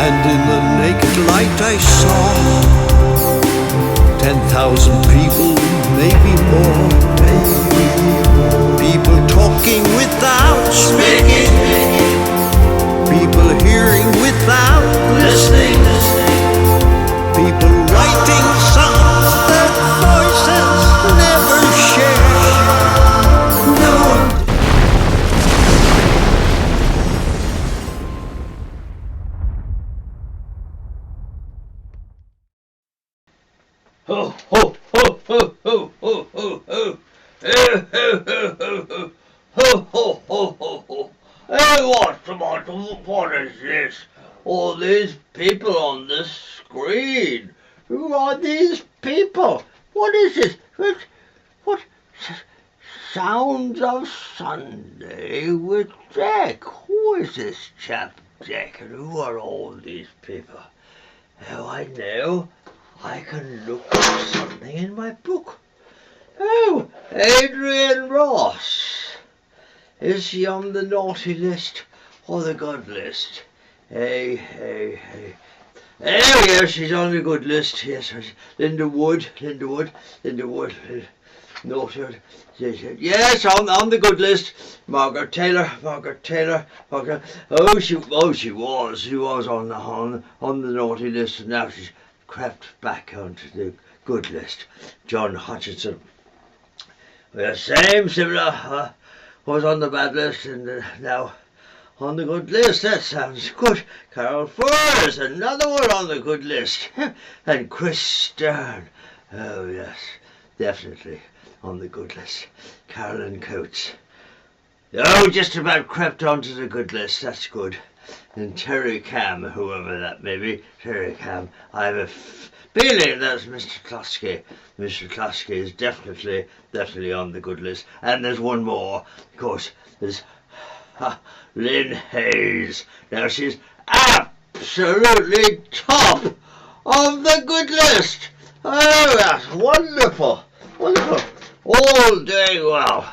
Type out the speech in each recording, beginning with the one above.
and in the naked light I saw 10,000 people, maybe more. People talking without speaking, people hearing without listening, people writing songs that voices never share. No. Ho ho ho ho ho ho ho ho. Ho ho ho ho ho. Hey, what is this? All these people on this screen. Who are these people? What is this? What? Sounds of Sunday with Dec. Who is this chap, Dec? And who are all these people? Oh, I know. I can look up something in my book. Oh, Adrian Ross. Is she on the naughty list or the good list? Hey. Oh, yes, she's on the good list. Yes, Linda Wood. Naughty. Yes, on the good list. Margaret Taylor. Oh, she was on the naughty list, and now she's crept back onto the good list. John Hutchinson. Well, similar. Was on the bad list and now on the good list. That sounds good. Carol Furs, another one on the good list. And Chris Stern. Oh, yes, definitely on the good list. Carolyn Coates. Oh, just about crept onto the good list. That's good. And Terry Cam, whoever that may be. Terry Cam. I have a feeling that's Mr. Klasky. Mr. Klasky is definitely on the good list. And there's one more. Of course, there's Lynn Hayes. Now she's absolutely top of the good list. Oh, that's wonderful. All doing well.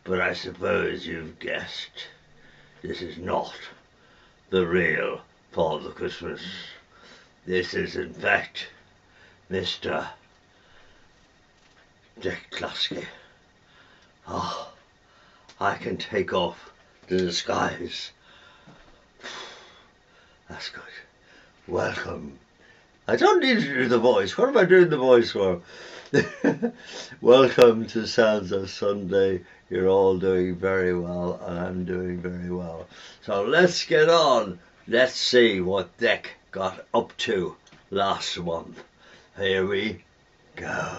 But I suppose you've guessed this is not the real Father Christmas. This is, in fact, Mr. Dec Klasky. Oh, I can take off the disguise. That's good. Welcome. I don't need to do the voice. What am I doing the voice for? Welcome to Sounds of Sunday. You're all doing very well, and I'm doing very well. So let's get on. Let's see what Dec got up to last month. Here we go.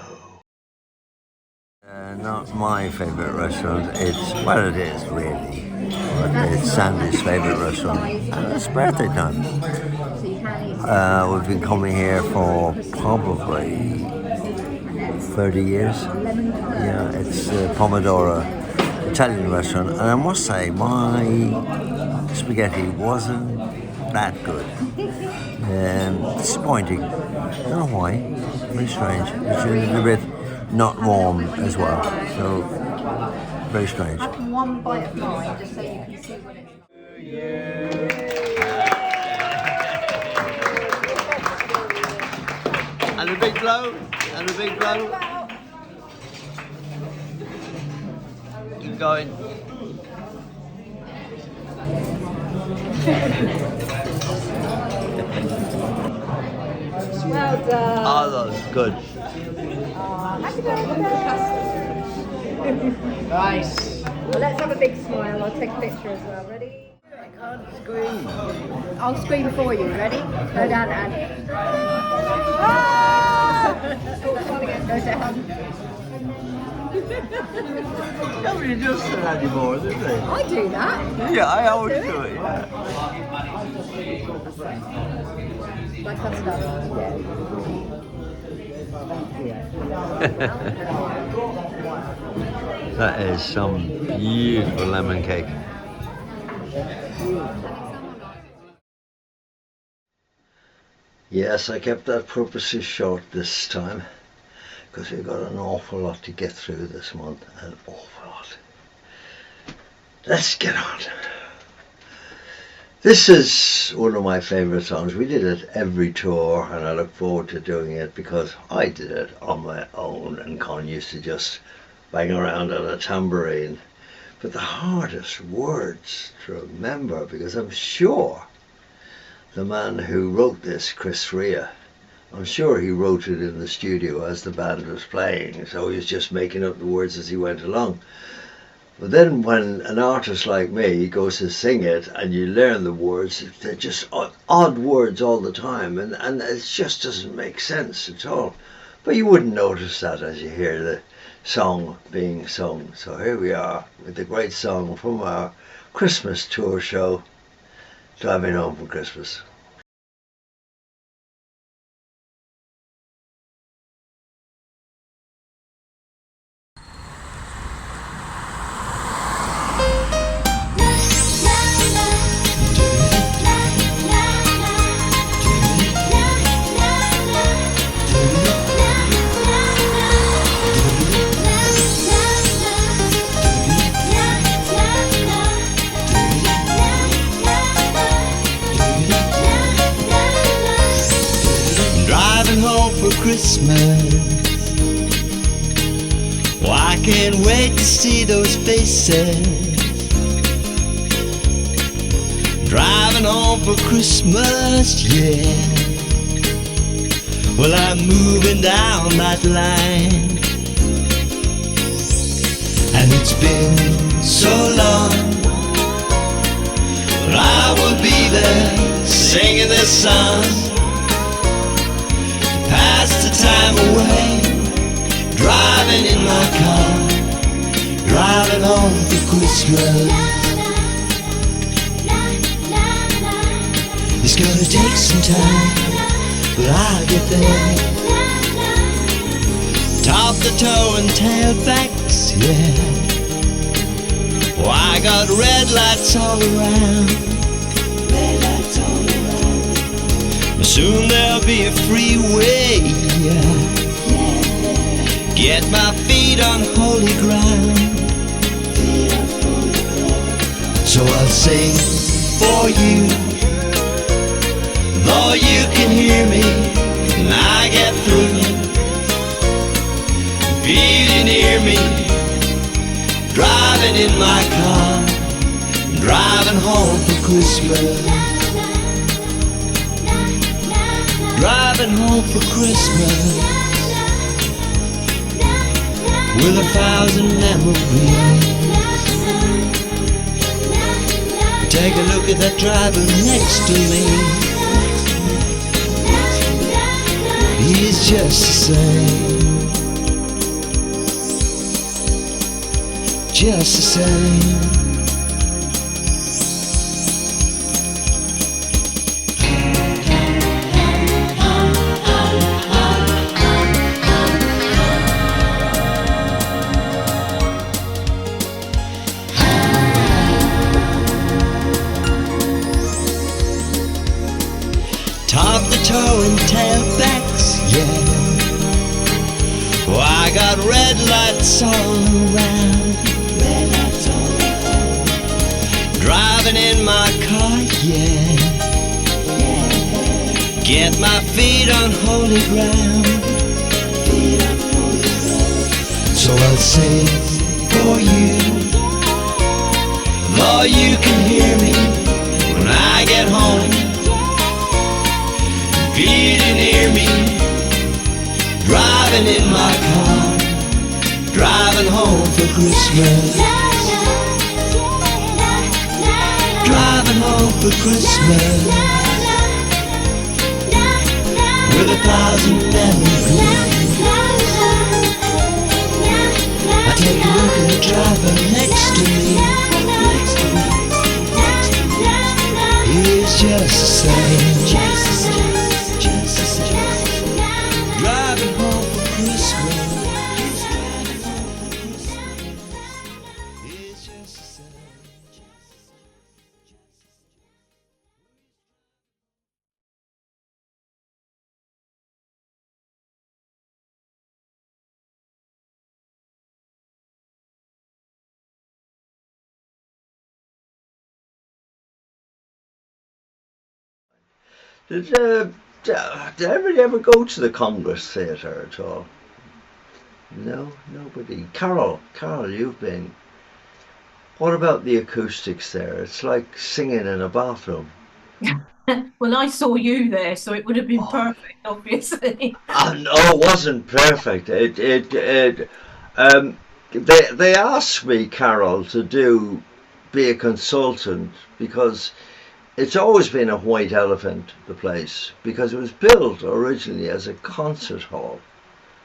Not my favourite restaurant. It is really. But it's Sandy's favourite restaurant, and it's birthday time. We've been coming here for probably 30 years. Yeah, it's Pomodoro Italian restaurant, and I must say my spaghetti wasn't that good. Disappointing. I don't know why. Very strange. It's a little bit not warm as well, so very strange. Have one bite of mine just so you can see what it's like. And a big blow. Keep going. Well done. Oh, that's good. Happy birthday. Nice. Well, let's have a big smile. I'll take a picture as well. Ready? I can't scream. I'll scream for you. Ready? Go down, Anne. Go down. Nobody does that anymore, do they? I do that. Yeah, I always do it, yeah. Like that stuff. That is some beautiful lemon cake. Yes, I kept that purposely short this time because we've got an awful lot to get through this month, an awful lot. Let's get on. This is one of my favourite songs. We did it every tour, and I look forward to doing it because I did it on my own, and Con used to just bang around on a tambourine. But the hardest words to remember, because I'm sure the man who wrote this, Chris Rea, I'm sure he wrote it in the studio as the band was playing, so he was just making up the words as he went along. But then when an artist like me goes to sing it and you learn the words, they're just odd words all the time, and it just doesn't make sense at all. But you wouldn't notice that as you hear the song being sung. So here we are with the great song from our Christmas tour show, Driving Home for Christmas. Christmas. Oh, I can't wait to see those faces. Driving home for Christmas, yeah. Well, I'm moving down that line, and it's been so long. But I will be there singing this song, pass the time away, driving in my car, driving home for Christmas. It's gonna take some time, but I'll get there. Top the toe and tail backs, yeah. Oh, I got red lights all around, red lights all around. Soon there'll be a freeway, yeah. Get my feet on holy ground, so I'll sing for you, though you can hear me when I get through. Feel you near me, driving in my car, driving home for Christmas. Driving home for Christmas with 1,000 memories. Take a look at that driver next to me. He's just the same, just the same. Top the toe and tail backs, yeah. Oh, I got red lights all around, red lights all around. Driving in my car, yeah. Get my feet on holy ground, so I'll sing for you, though you can hear me when I get home. Feel you near me, driving in my car, driving home for Christmas. Driving home for Christmas with 1,000 memories. I take a look at the driver next to me. He's just the same. Driving home for Christmas. Did anybody ever go to the Congress Theatre at all? No, nobody. Carol, you've been. What about the acoustics there? It's like singing in a bathroom. Well, I saw you there, so it would have been perfect, obviously. No, it wasn't perfect. They asked me, Carol, to be a consultant because it's always been a white elephant, the place, because it was built originally as a concert hall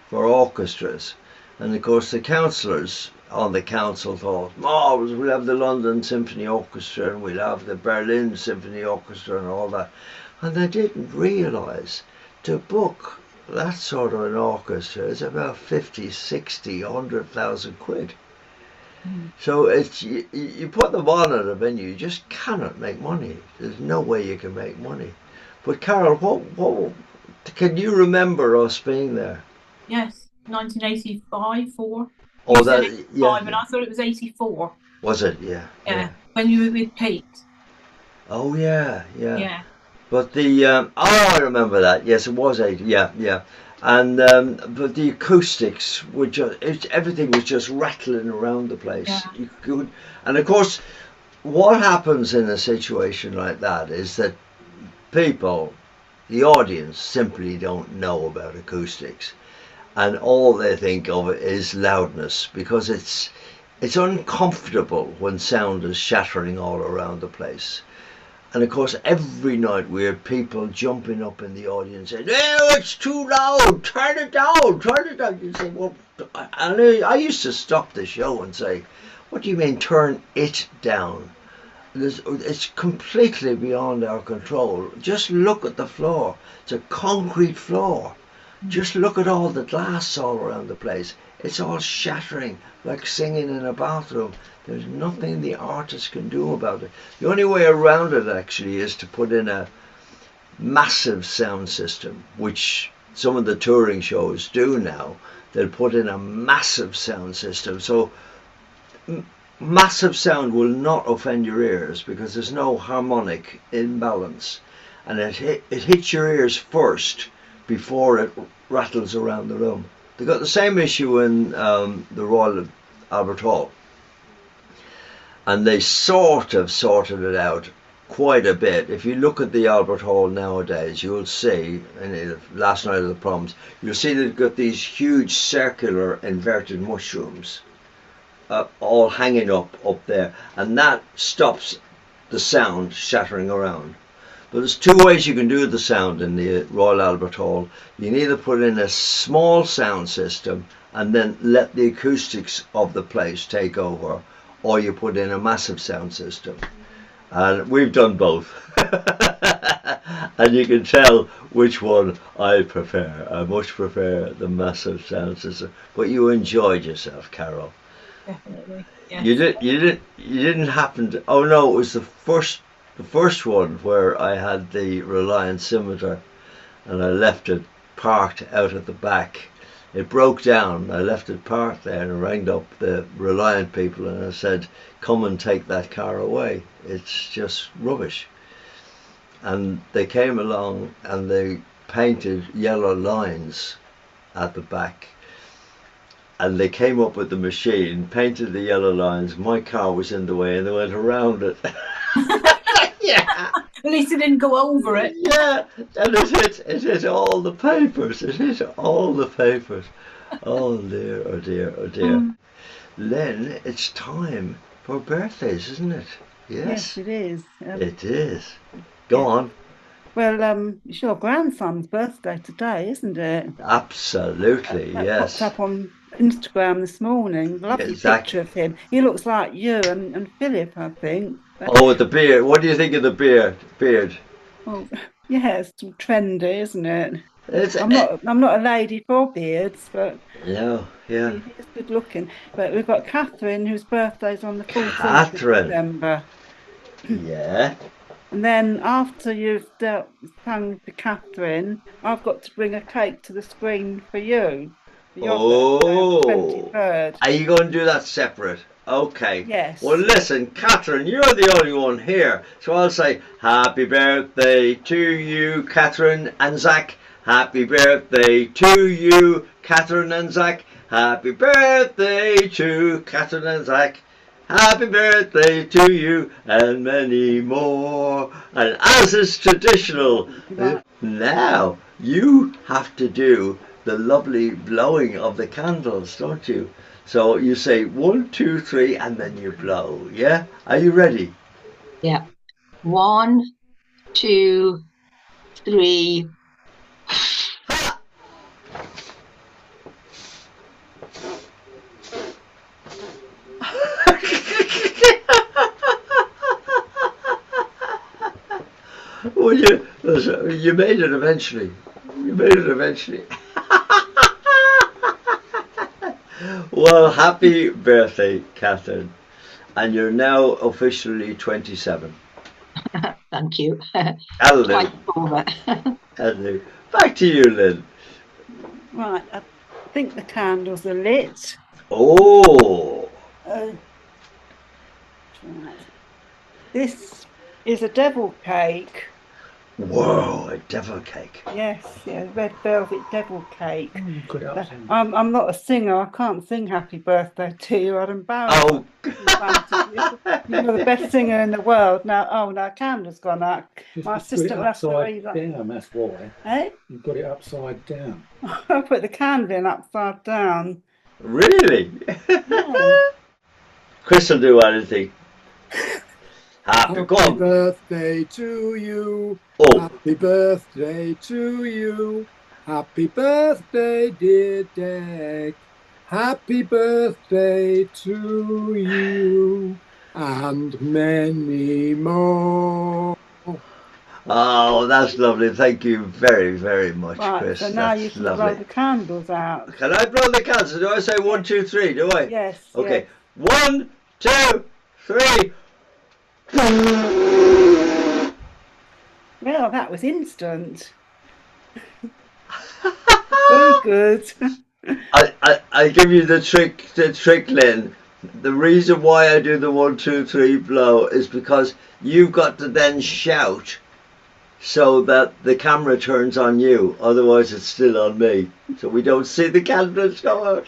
for orchestras. And of course the councillors on the council thought, we'll have the London Symphony Orchestra and we'll have the Berlin Symphony Orchestra and all that. And they didn't realise to book that sort of an orchestra is about 50, 60, 100,000 quid. So it's you put them on at a venue, you just cannot make money. There's no way you can make money. But Carol, what can you remember us being there? Yes, 1985, 4. Oh, that yeah. And I thought it was 84. Was it? Yeah. When you were with Pete. Oh yeah. But I remember that. Yes, it was 80. Yeah. And but the acoustics were everything was just rattling around the place. Yeah. And of course, what happens in a situation like that is that people, the audience, simply don't know about acoustics, and all they think of it is loudness, because it's uncomfortable when sound is shattering all around the place. And of course, every night we had people jumping up in the audience saying, "Oh, it's too loud, turn it down. You say, well, and I used to stop the show and say, what do you mean turn it down? It's completely beyond our control. Just look at the floor. It's a concrete floor. Just look at all the glass all around the place. It's all shattering like singing in a bathroom. There's nothing the artist can do about it. The only way around it actually is to put in a massive sound system, which some of the touring shows do now. They'll put in a massive sound system. So massive sound will not offend your ears because there's no harmonic imbalance. And it hits your ears first before it rattles around the room. They got the same issue in the Royal Albert Hall. And they sort of sorted it out quite a bit. If you look at the Albert Hall nowadays, you'll see, and last night of the Proms, you'll see they've got these huge circular inverted mushrooms all hanging up there. And that stops the sound shattering around. But there's two ways you can do the sound in the Royal Albert Hall. You can either put in a small sound system and then let the acoustics of the place take over, or you put in a massive sound system. And we've done both. And you can tell which one I prefer. I much prefer the massive sound system. But you enjoyed yourself, Carol. Definitely. Yeah. You didn't happen to. Oh no, it was the first one where I had the Reliant Scimitar and I left it parked out at the back. It broke down. I left it parked there and rang up the Reliant people and I said, come and take that car away. It's just rubbish. And they came along and they painted yellow lines at the back. And they came up with the machine, painted the yellow lines. My car was in the way and they went around it. Yeah. At least it didn't go over it. Yeah, and it hit all the papers. It hit all the papers. Oh dear, oh dear, oh dear. Len, it's time for birthdays, isn't it? Yes, it is. It is. Go on. Well, it's your grandson's birthday today, isn't it? Absolutely, That yes. popped up on Instagram this morning. Lovely picture of him. He looks like you and Philip, I think. Oh, with the beard. What do you think of the beard? Oh, yeah, it's trendy, isn't it? I'm not a lady for beards, but no, yeah. He's good looking. But we've got Catherine, whose birthday's on the 14th of December. Yeah. And then after you've sung to Catherine, I've got to bring a cake to the screen for you. For your birthday on the 23rd. Are you going to do that separate? Okay. Yes. Well, listen, Catherine, you're the only one here. So I'll say, happy birthday to you, Catherine and Zach. Happy birthday to you, Catherine and Zach. Happy birthday to Catherine and Zach. Happy birthday to you and many more. And as is traditional, now you have to do the lovely blowing of the candles, don't you? So you say 1, 2, 3, and then you blow. Yeah? Are you ready? Yeah. 1, 2, 3. Well, you made it eventually. You made it eventually. Well, happy birthday, Catherine. And you're now officially 27. Thank you. Hello. Over. Hello. Back to you, Lynn. Right, I think the candles are lit. Oh. Right. This is a devil cake. Whoa, a devil cake. Yes, yeah, red velvet devil cake. Good I'm not a singer. I can't sing Happy Birthday to you. I'd embarrass Oh. You're the best singer in the world. Now, candle's gone out. My assistant will have to read that. Down, that's why. Eh? You've got it upside down. I put the candle in upside down. Really? Yeah. Chris will do anything. Happy birthday to you. Oh. Happy birthday to you. Happy birthday, dear Dec. Happy birthday to you. And many more. Oh, that's lovely. Thank you very, very much, Right, Chris. so now that's you can lovely. blow the candles out. Can I blow the candles? Do I say 1, 2, 3? Do I? Yes. Okay. 1, 2, 3. Well, that was instant. Very good. I give you the trick, Lynn. The reason why I do the 1, 2, 3 blow is because you've got to then shout so that the camera turns on you. Otherwise, it's still on me. So we don't see the candles go out.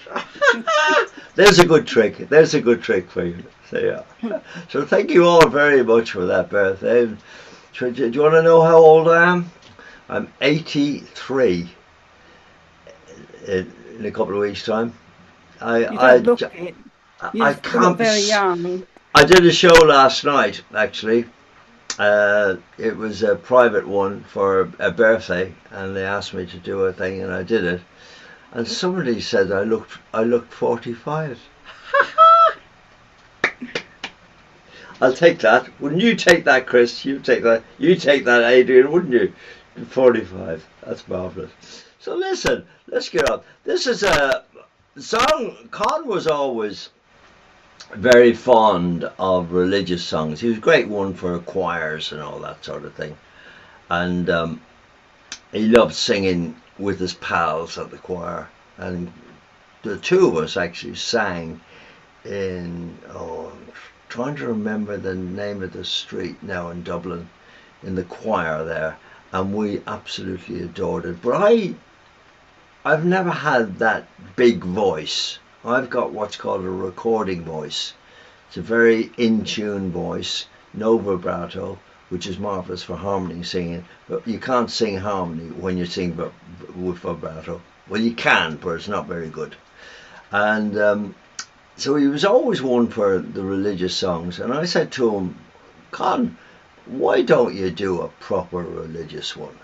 There's a good trick. There's a good trick for you. So, yeah. So thank you all very much for that birthday. Do you want to know how old I am? I'm 83 in a couple of weeks' time. You don't look it. You look very young. I did a show last night, actually. It was a private one for a birthday, and they asked me to do a thing, and I did it. And somebody said I looked 45. I'll take that. Wouldn't you take that, Chris? You take that. You take that, Adrian, wouldn't you? 45. That's marvellous. So listen, let's get on. This is a song. Con was always very fond of religious songs. He was a great one for choirs and all that sort of thing. And he loved singing with his pals at the choir. And the two of us actually sang in, I'm trying to remember the name of the street now in Dublin, in the choir there. And we absolutely adored it. But I've never had that big voice. I've got what's called a recording voice. It's a very in-tune voice, no vibrato, which is marvellous for harmony singing. But you can't sing harmony when you sing with vibrato. Well, you can, but it's not very good. And so he was always one for the religious songs. And I said to him, Con, why don't you do a proper religious one?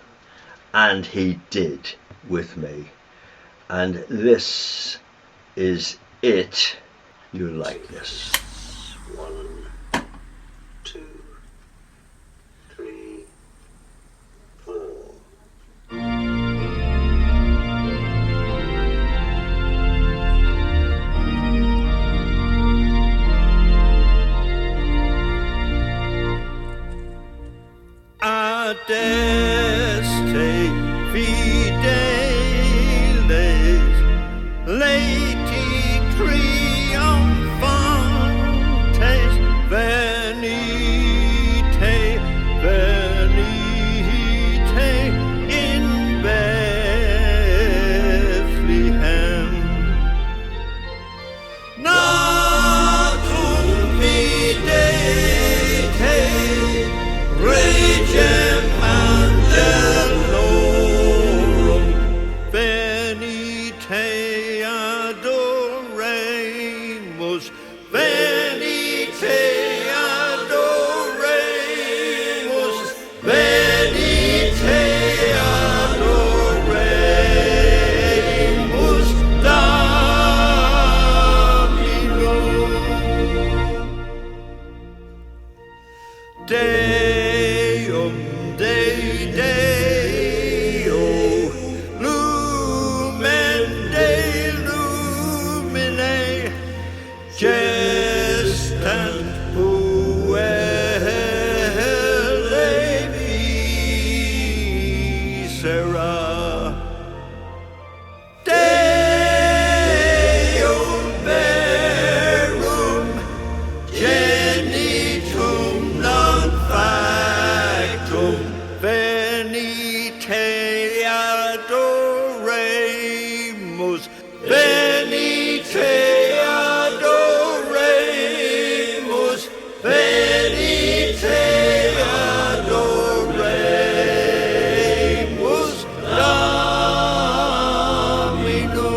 And he did with me. And this is it. You like this. 1, 2, 3, 4. Adeste Fideles, Lady Triumphant. Sunday day, oh, lumen day, lumine, just and Sarah. Deum verum genitum non factum venite adoremus, venite adoremus, venite adoremus Dominum.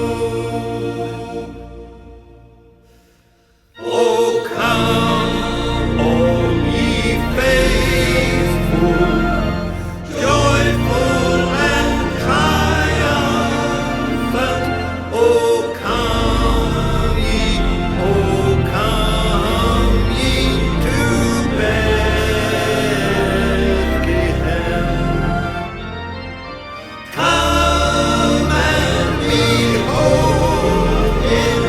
Oh, come, all ye faithful, joyful and triumphant. Oh, come ye to Bethlehem. Come and behold him,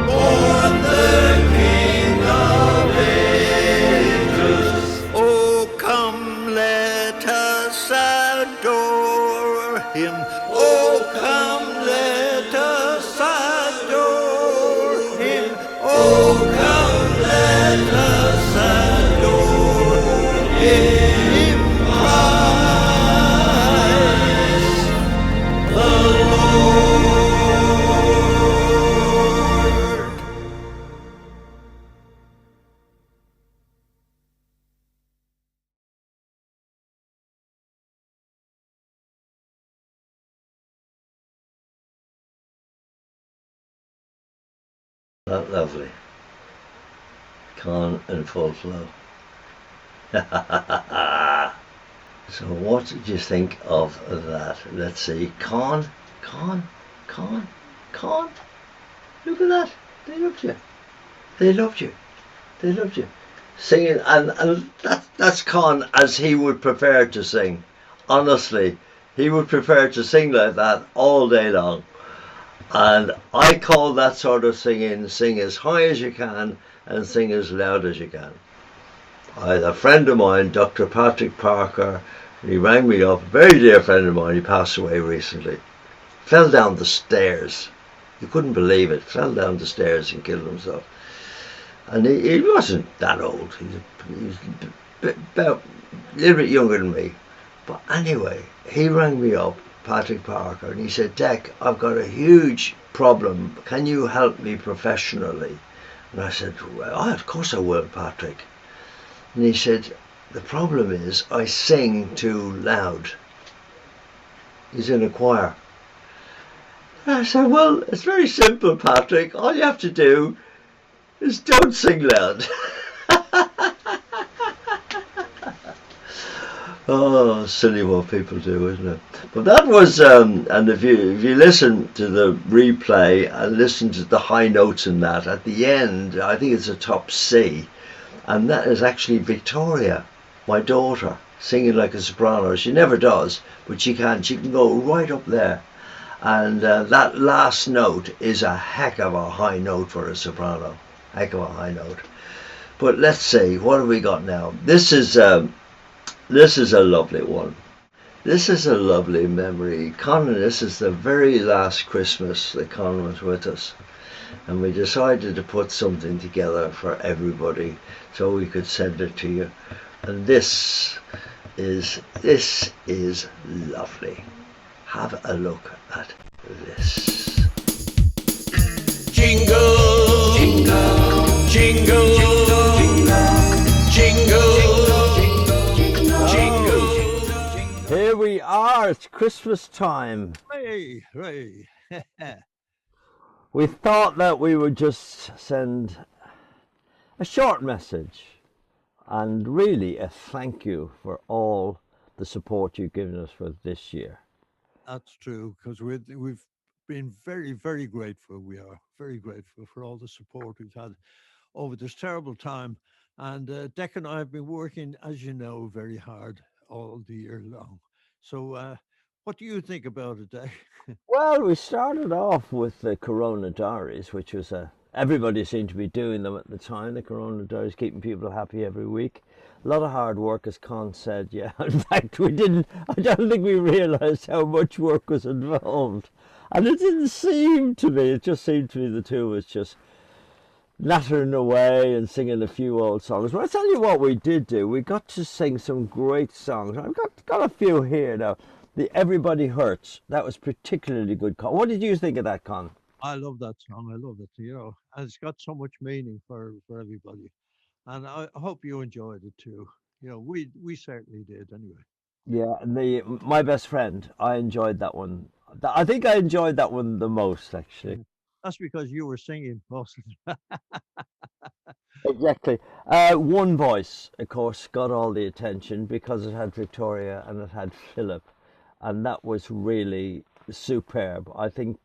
born the King of ages. Oh, come, let us adore him. Oh, come, let us adore him. Oh, come, let us adore him. Christ the Lord. Not lovely. Con in full flow. So what did you think of that? Let's see. Con. Look at that. They loved you. They loved you. They loved you. Singing, and that's Con as he would prefer to sing. Honestly, he would prefer to sing like that all day long. And I call that sort of singing, sing as high as you can and sing as loud as you can. I had a friend of mine, Dr. Patrick Parker, he rang me up, a very dear friend of mine, he passed away recently. Fell down the stairs. You couldn't believe it. Fell down the stairs and killed himself. And he wasn't that old. He was about a little bit younger than me. But anyway, he rang me up, Patrick Parker, and he said, Dec, I've got a huge problem. Can you help me professionally? And I said, well, of course I will, Patrick. And he said, the problem is I sing too loud. He's in a choir. And I said, well, it's very simple, Patrick. All you have to do is don't sing loud. Oh, silly what people do, isn't it? But that was, and if you listen to the replay and listen to the high notes in that, at the end, I think it's a top C, and that is actually Victoria, my daughter, singing like a soprano. She never does, but she can go right up there. And that last note is a heck of a high note for a soprano. Heck of a high note. But let's see, what have we got now? This is a lovely one. This is a lovely memory. Con, this is the very last Christmas that Con was with us. And we decided to put something together for everybody so we could send it to you. And this is lovely. Have a look at this. Jingle, jingle, jingle, jingle, jingle, jingle. Here we are, it's Christmas time. Hooray, hooray. We thought that we would just send a short message and really a thank you for all the support you've given us for this year. That's true, because we've been very, very grateful. We are very grateful for all the support we've had over this terrible time And Dec and I have been working, as you know, very hard all the year long. So, what do you think about it, Dec? Well, we started off with the Corona Diaries, which was everybody seemed to be doing them at the time. The Corona Diaries, keeping people happy every week. A lot of hard work, as Con said. Yeah, in fact, we didn't. I don't think we realised how much work was involved, and it didn't seem to be. It just seemed to be the two of us just nattering away and singing a few old songs. But I tell you what we did do. We got to sing some great songs. I've got a few here now. The Everybody Hurts. That was particularly good. Con, what did you think of that, Con? I love that song. I love it. And it's got so much meaning for everybody. And I hope you enjoyed it too. We certainly did anyway. Yeah, and My Best Friend. I enjoyed that one. I think I enjoyed that one the most, actually. That's because you were singing most of it. Exactly. One Voice, of course, got all the attention because it had Victoria and it had Philip, and that was really superb. I think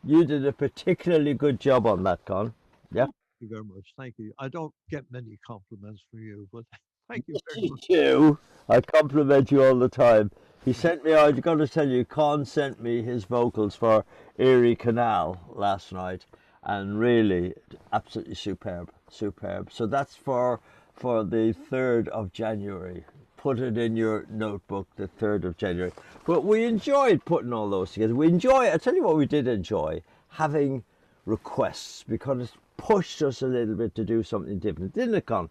you did a particularly good job on that, Con. Yeah. Thank you very much. Thank you. I don't get many compliments from you, but thank you very You much. do. I compliment you all the time. He sent me, I've got to tell you, Con sent me his vocals for Erie Canal last night, and really absolutely superb. So that's for the 3rd of January. Put it in your notebook, the 3rd of January. But we enjoyed putting all those together. I tell you what, we did enjoy having requests, because it pushed us a little bit to do something different, didn't it, Con?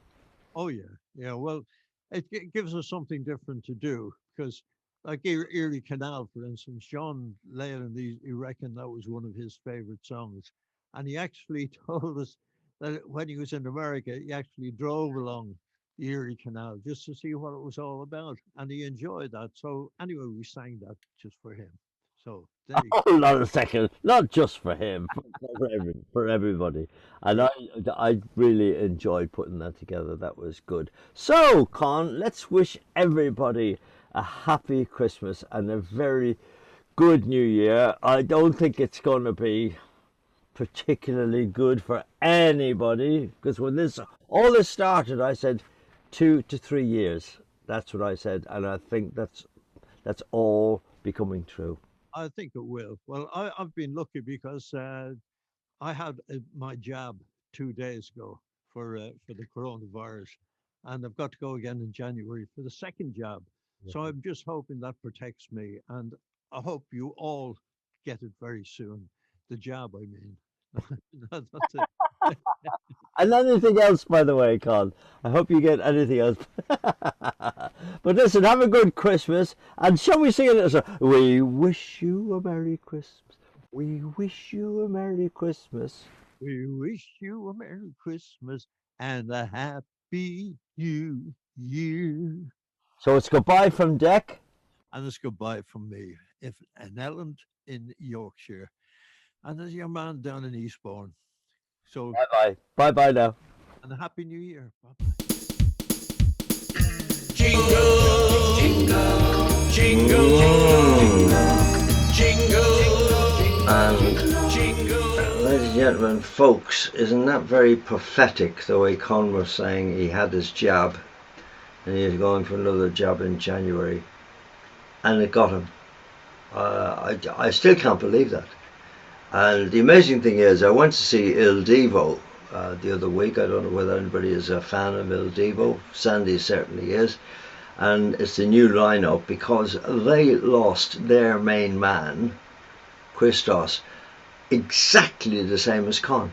Oh yeah. Well, it gives us something different to do, because like Erie Canal, for instance, John Leyland, he reckoned that was one of his favorite songs. And he actually told us that when he was in America, he actually drove along the Erie Canal just to see what it was all about. And he enjoyed that. So anyway, we sang that just for him. So there you go. Hold on a second, not just for him, for everybody. And I really enjoyed putting that together. That was good. So, Con, let's wish everybody a happy Christmas and a very good New Year. I don't think it's going to be particularly good for anybody, because when all this started, I said 2 to 3 years. That's what I said, and I think that's all becoming true. I think it will. Well, I've been lucky because I had my jab 2 days ago for the coronavirus, and I've got to go again in January for the second jab. So I'm just hoping that protects me, and I hope you all get it very soon. The jab, I mean. That's it. And anything else, by the way, Con. I hope you get anything else. But listen, have a good Christmas, and shall we sing a little song? We wish you a Merry Christmas. We wish you a Merry Christmas. We wish you a Merry Christmas and a Happy New Year. So it's goodbye from Dec. And it's goodbye from me, an Elland in Yorkshire, and there's your man down in Eastbourne. So bye bye now, and a Happy New Year. Bye-bye. Jingle, jingle, jingle, jingle, and ladies and gentlemen, folks, isn't that very prophetic, the way Con was saying he had his jab and he's going for another jab in January, and it got him. I still can't believe that. And the amazing thing is, I went to see Il Divo the other week. I don't know whether anybody is a fan of Il Divo. Sandy certainly is. And it's the new lineup because they lost their main man, Christos, exactly the same as Con.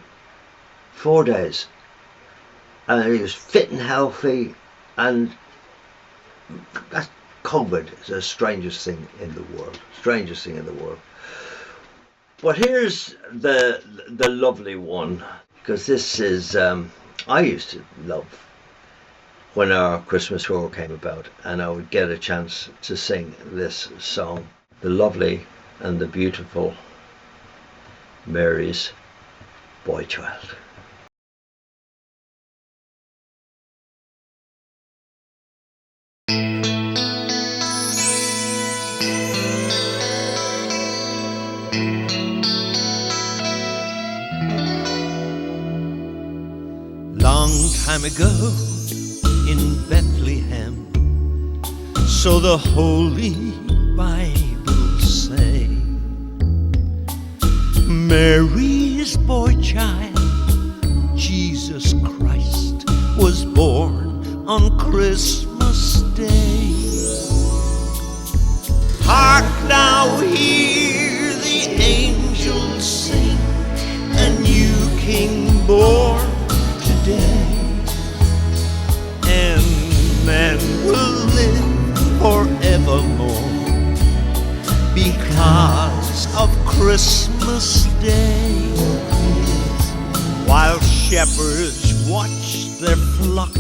4 days. And he was fit and healthy, and that COVID is the strangest thing in the world. Strangest thing in the world. But here's the lovely one, because this is, I used to love when our Christmas tour came about, and I would get a chance to sing this song, the lovely and the beautiful Mary's Boy Child. Long time ago, So the Holy Bible say, Mary's boy child, Jesus Christ, was born on Christmas Day. Hark now, hear the angels sing, a new King born today, and man will live forevermore because of Christmas Day. While shepherds watched their flock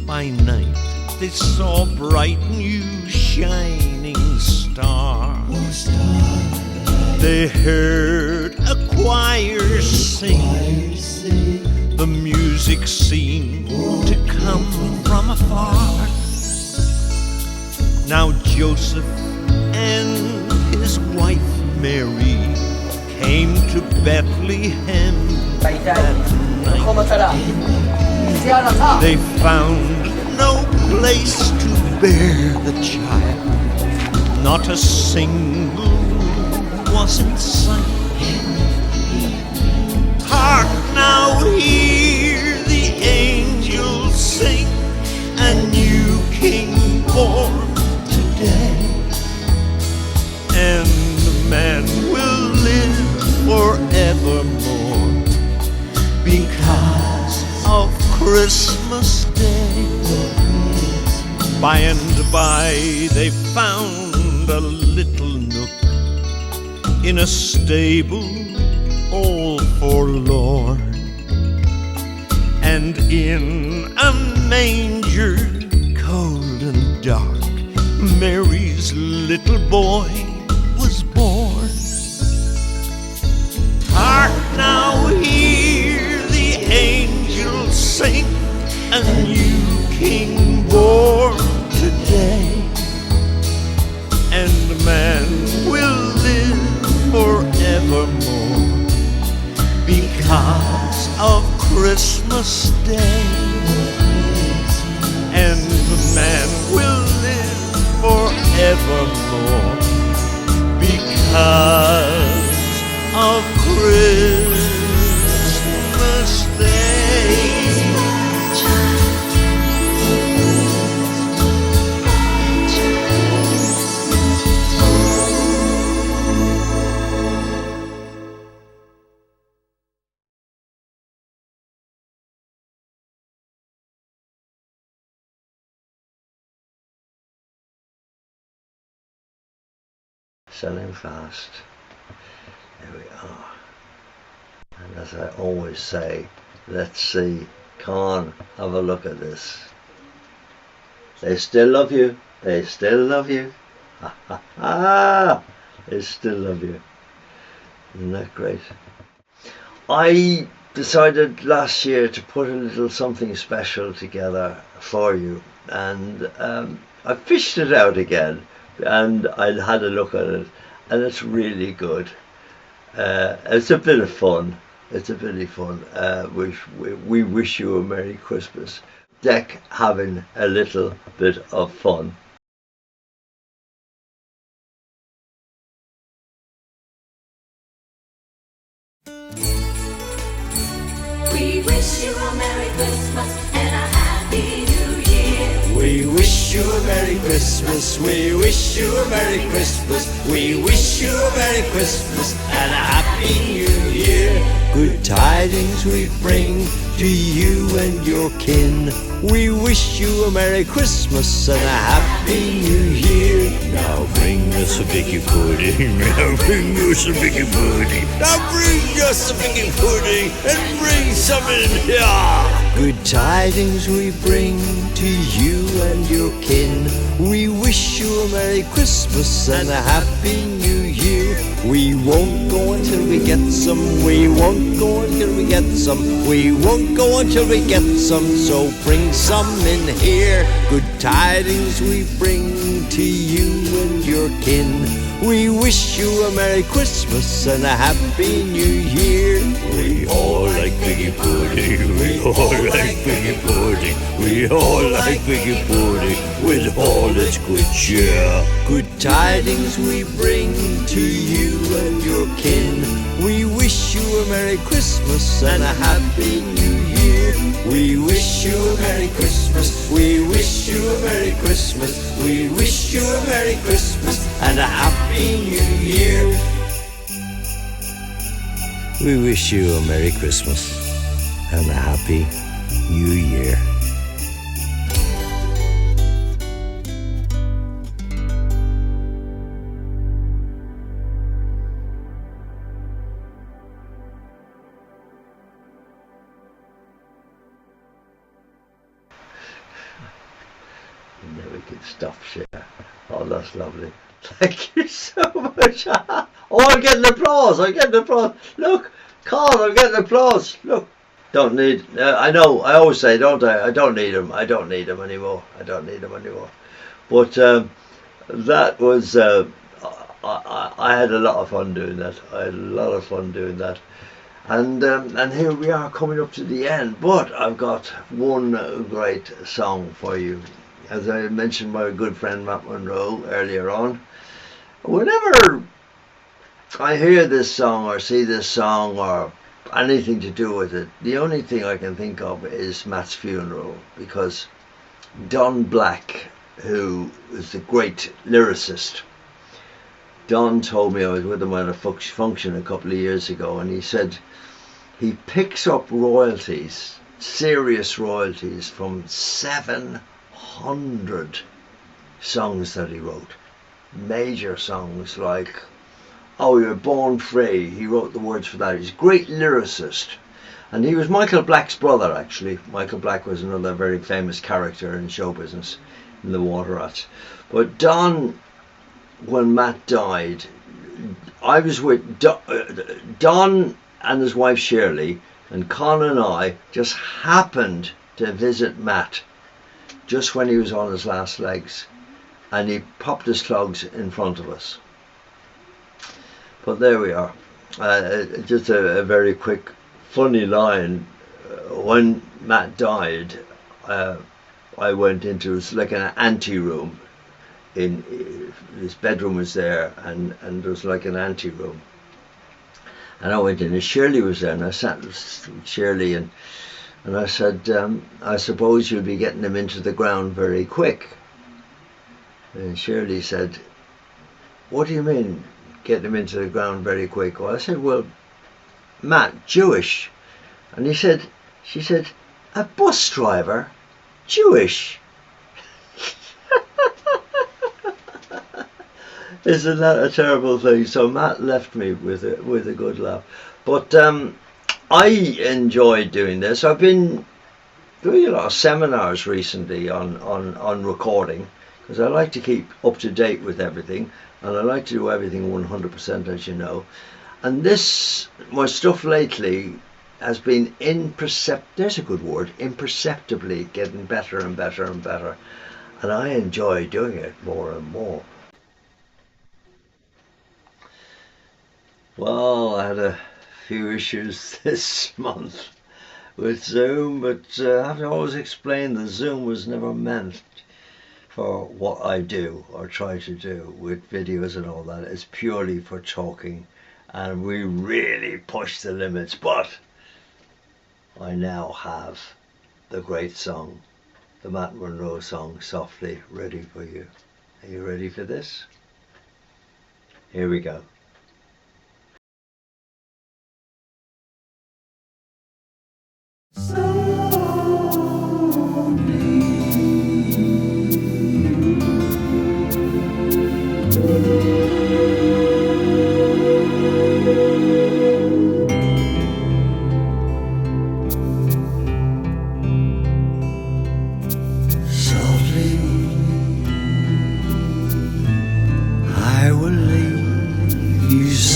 by night, they saw a bright new shining star. They heard a choir sing, the music seemed to come from afar. Now Joseph and his wife Mary came to Bethlehem that night. They found no place to bear the child, not a single room was in sight. Hark now, hear the angels sing, a new King born today, and man will live forevermore because of Christmas Day. By and by they found a little nook in a stable all forlorn, and in a manger cold and dark Mary's little boy was born. Hark now, hear the angels sing, a new King born today, and man will live forevermore because of Christmas Day, and man will live forevermore because of Christmas Day. Selling fast. There we are. And as I always say, let's see. Con, have a look at this. They still love you. They still love you. Ha ha ha. They still love you. Isn't that great? I decided last year to put a little something special together for you, and I fished it out again, and I had a look at it, and it's really good. It's a bit of fun. It's a bit of fun. We wish you a Merry Christmas. Dec having a little bit of fun. We wish you a Merry Christmas and a Happy New Year. We wish you a Merry Christmas, we wish you a Merry Christmas, we wish you a Merry Christmas and a Happy New Year. Good tidings we bring to you and your kin. We wish you a Merry Christmas and a Happy New Year. Now bring us a biggie pudding, now bring us a biggie pudding, now bring us a biggie pudding and bring some in here. Good tidings we bring to you and your kin. We wish you a Merry Christmas and a Happy New Year. We won't go until we get some, we won't go until we get some, we won't go until we get some, so bring some in here. Good tidings we bring to you and your kin. We wish you a Merry Christmas and a Happy New Year. We all like piggy pudding, we all like piggy pudding, we all like piggy pudding with all its good cheer. Good tidings we bring to you and your kin. We wish you a Merry Christmas and a Happy New Year. We wish you a Merry Christmas, we wish you a Merry Christmas, we wish you a Merry Christmas and a Happy New Year. We wish you a Merry Christmas and a Happy New Year. Never get stuff share. Oh, that's lovely. Thank you so much. Oh, I'm getting applause. I'm getting applause. Look, Carl, I'm getting applause. Look. Don't need, I know, I always say, don't I don't need them. I don't need them anymore. I don't need them anymore. But that was, I had a lot of fun doing that. I had a lot of fun doing that. And here we are coming up to the end. But I've got one great song for you. As I mentioned my good friend Matt Monroe earlier on, whenever I hear this song or see this song or anything to do with it, the only thing I can think of is Matt's funeral, because Don Black, who is the great lyricist, Don told me, I was with him at a function a couple of years ago, and he said he picks up royalties, serious royalties, from 700 songs that he wrote. Major songs like Oh, You're Born Free. He wrote the words for that. He's a great lyricist. And he was Michael Black's brother, actually. Michael Black was another very famous character in show business, in the Water Rats. But Don, when Matt died, I was with Don and his wife Shirley, and Con and I just happened to visit Matt just when he was on his last legs, and he popped his clogs in front of us. But there we are. Just a very quick funny line. When Matt died, I went into, it was like an ante-room. His bedroom was there, and there was like an ante-room. And I went in, and Shirley was there, and I sat with Shirley, and I said, I suppose you'll be getting him into the ground very quick. And Shirley said, what do you mean, getting him into the ground very quick? Well, I said, well, Matt, Jewish. And she said, a bus driver, Jewish. Isn't that a terrible thing? So Matt left me with a good laugh. But I enjoyed doing this. I've been doing a lot of seminars recently on recording, because I like to keep up to date with everything, and I like to do everything 100%, as you know. And this, my stuff lately, has been there's a good word, imperceptibly getting better and better and better. And I enjoy doing it more and more. Well, I had a few issues this month with Zoom, but I have to always explain that Zoom was never meant for what I do or try to do with videos and all that. It's purely for talking, and we really push the limits. But I now have the great song, the Matt Monroe song, Softly, ready for you. Are you ready for this? Here we go.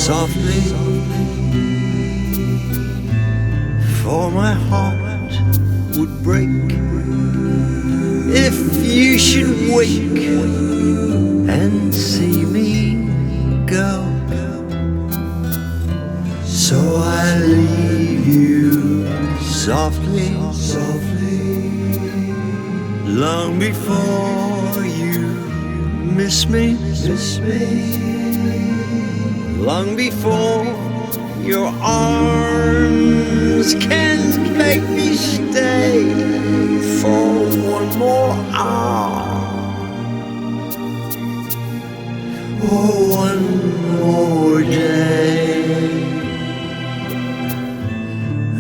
Softly, for my heart would break if you should wake and see me go. So I leave you softly, softly, long before you miss me, long before your arms can make me stay for one more hour. Oh, one more day.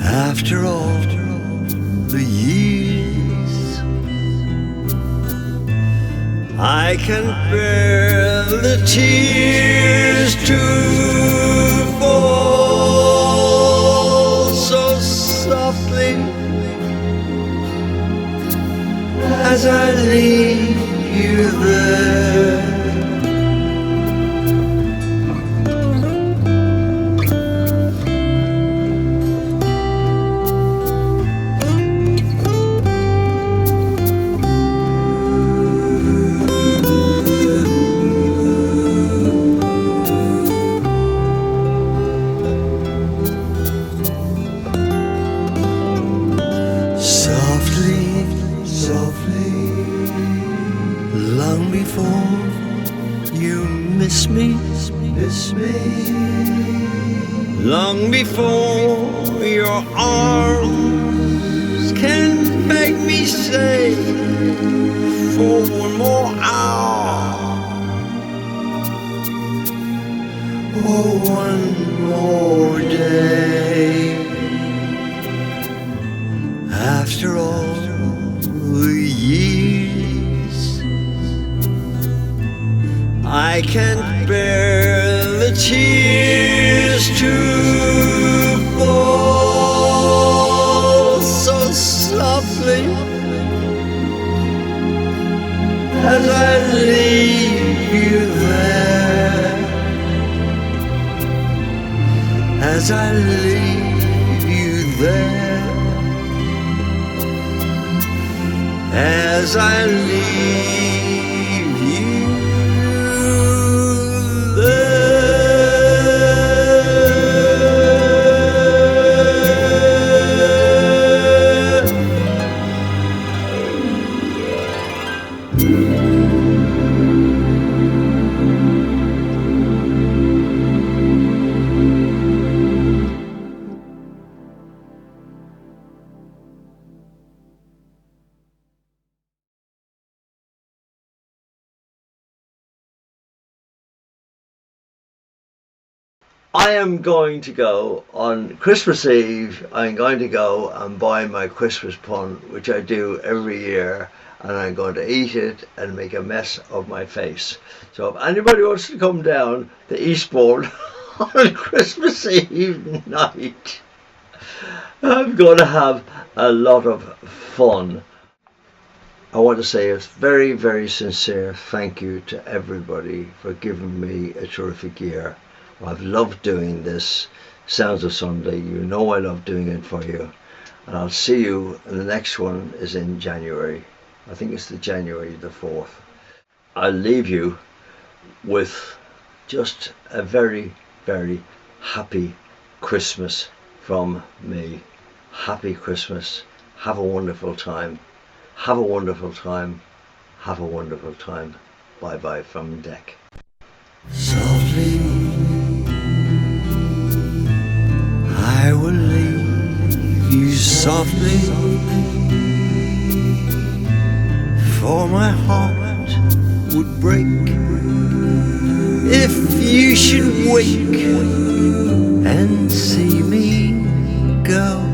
After all the years, I can bear the tears to fall so softly as I leave you there. Long before you miss me, long before your arms can make me stay for one more hour. Oh, one more day. After all the years, I can't bear the tears to fall so softly as I leave you there, as I leave you there, as I leave you there. I am going to go on Christmas Eve. I'm going to go and buy my Christmas pun, which I do every year, and I'm going to eat it and make a mess of my face. So if anybody wants to come down to Eastbourne on Christmas Eve night, I'm going to have a lot of fun. I want to say a very, very sincere thank you to everybody for giving me a terrific year. I've loved doing this Sounds of Sunday. You know I love doing it for you, and I'll see you. And the next one is in January. I think it's the January the 4th. I'll leave you with just a very, very happy Christmas from me. Happy Christmas. Have a wonderful time. Have a wonderful time. Have a wonderful time. Bye bye from Dec. Softly I will leave you softly, for my heart would break if you should wake and see me go.